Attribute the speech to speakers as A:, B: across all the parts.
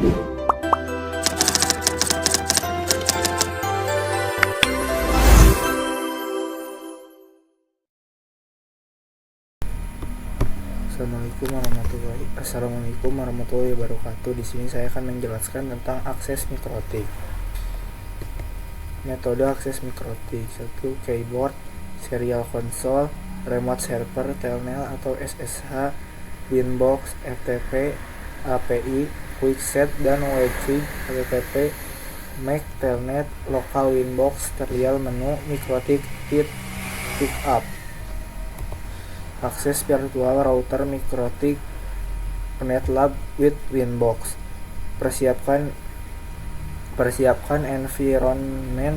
A: Assalamualaikum warahmatullahi wabarakatuh. Di sini saya akan menjelaskan tentang akses mikrotik. Metode akses mikrotik: 1. Keyboard, serial console, remote server, telnet atau SSH, Winbox, FTP, API, QuickSet dan Wi-Fi, HTTP, MAC, telnet, lokal Winbox, serial menu, mikrotik, pickup. Akses virtual router mikrotik, NetLab with Winbox. Persiapkan environment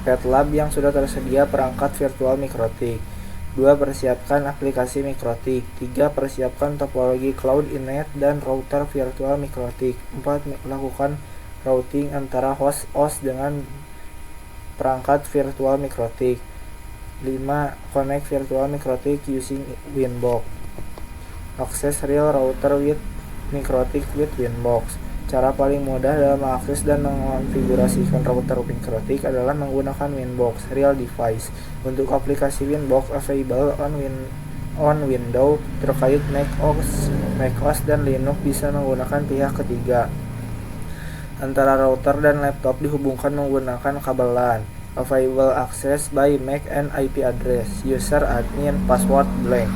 A: PetLab yang sudah tersedia perangkat virtual mikrotik. 2. Persiapkan aplikasi mikrotik. 3. Persiapkan topologi cloud innet dan router virtual mikrotik. 4. Lakukan routing antara host dengan perangkat virtual mikrotik. 5. Connect virtual mikrotik using Winbox. Akses real router with mikrotik with Winbox. Cara paling mudah dalam mengakses dan mengonfigurasikan router mikrotik adalah menggunakan Winbox Real Device. Untuk aplikasi Winbox available on Windows terkait macOS dan Linux bisa menggunakan pihak ketiga. Antara router dan laptop dihubungkan menggunakan kabel LAN. Available access by MAC and IP address. User admin password blank.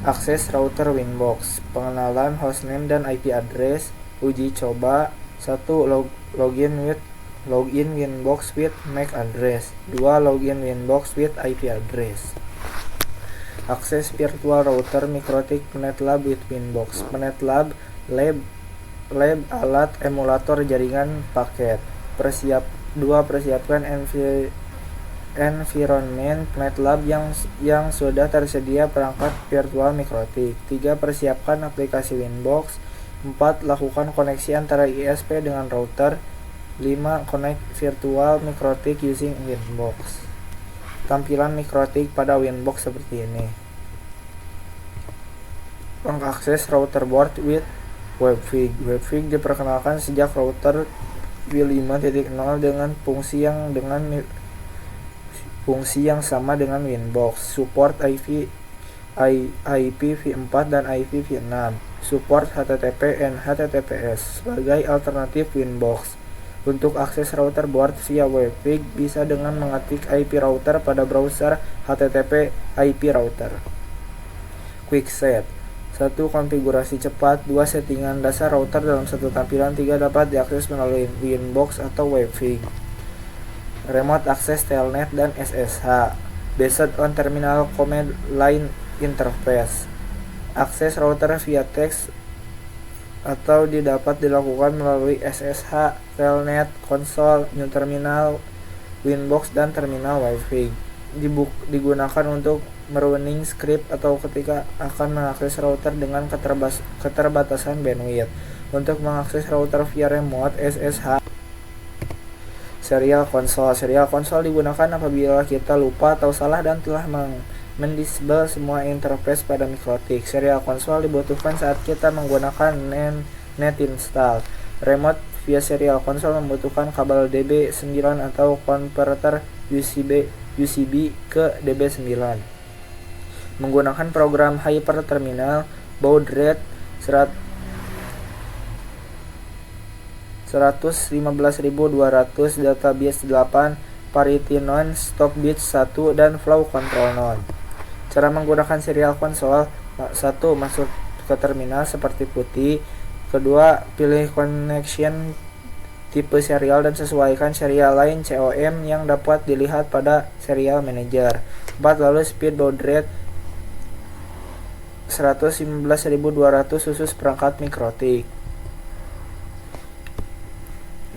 A: Akses router Winbox. Pengenalan hostname dan IP address. Uji coba. 1. Login Winbox with MAC address. 2. Login Winbox with IP address. Akses virtual router mikrotik NetLab with Winbox. NetLab lab alat emulator jaringan paket. 2. Persiapkan environment NetLab yang sudah tersedia perangkat virtual mikrotik. 3. Persiapkan aplikasi Winbox. 4. Lakukan koneksi antara ISP dengan router. 5. Connect virtual mikrotik using Winbox. Tampilan mikrotik pada Winbox seperti ini. Mengakses router board with Webfig. Webfig diperkenalkan sejak router W5.0 dengan fungsi yang sama dengan Winbox. Support IPv4 dan IPv6. Support HTTP and HTTPS sebagai alternatif Winbox. Untuk akses router board via Webfig bisa dengan mengetik IP router pada browser HTTP IP router. QuickSet. 1. Konfigurasi cepat. 2. Settingan dasar router dalam satu tampilan. 3. Dapat diakses melalui Winbox atau Webfig. Remote access telnet dan SSH based on terminal command line interface. Akses router via text atau dapat dilakukan melalui SSH, telnet, konsol, new terminal, Winbox dan terminal Wi-Fi. Digunakan untuk merunning script atau ketika akan mengakses router dengan keterbatasan bandwidth. Untuk mengakses router via remote SSH. Serial console. Serial console digunakan apabila kita lupa atau salah dan telah mendisable semua interface pada mikrotik. Serial console dibutuhkan saat kita menggunakan net install. Remote via serial console membutuhkan kabel DB9 atau konverter USB ke DB9. Menggunakan program hyperterminal, baud rate 115.200, database 8, parity none, stop bit 1 dan flow control none. Cara menggunakan serial console: 1. Masuk ke terminal seperti putih. 2. Pilih connection tipe serial dan sesuaikan serial line COM yang dapat dilihat pada serial manager. 4. Lalu speed baud rate 115.200 khusus perangkat mikrotik.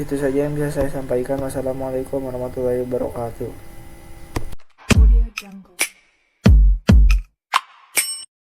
A: Itu saja yang bisa saya sampaikan. Wassalamualaikum warahmatullahi wabarakatuh.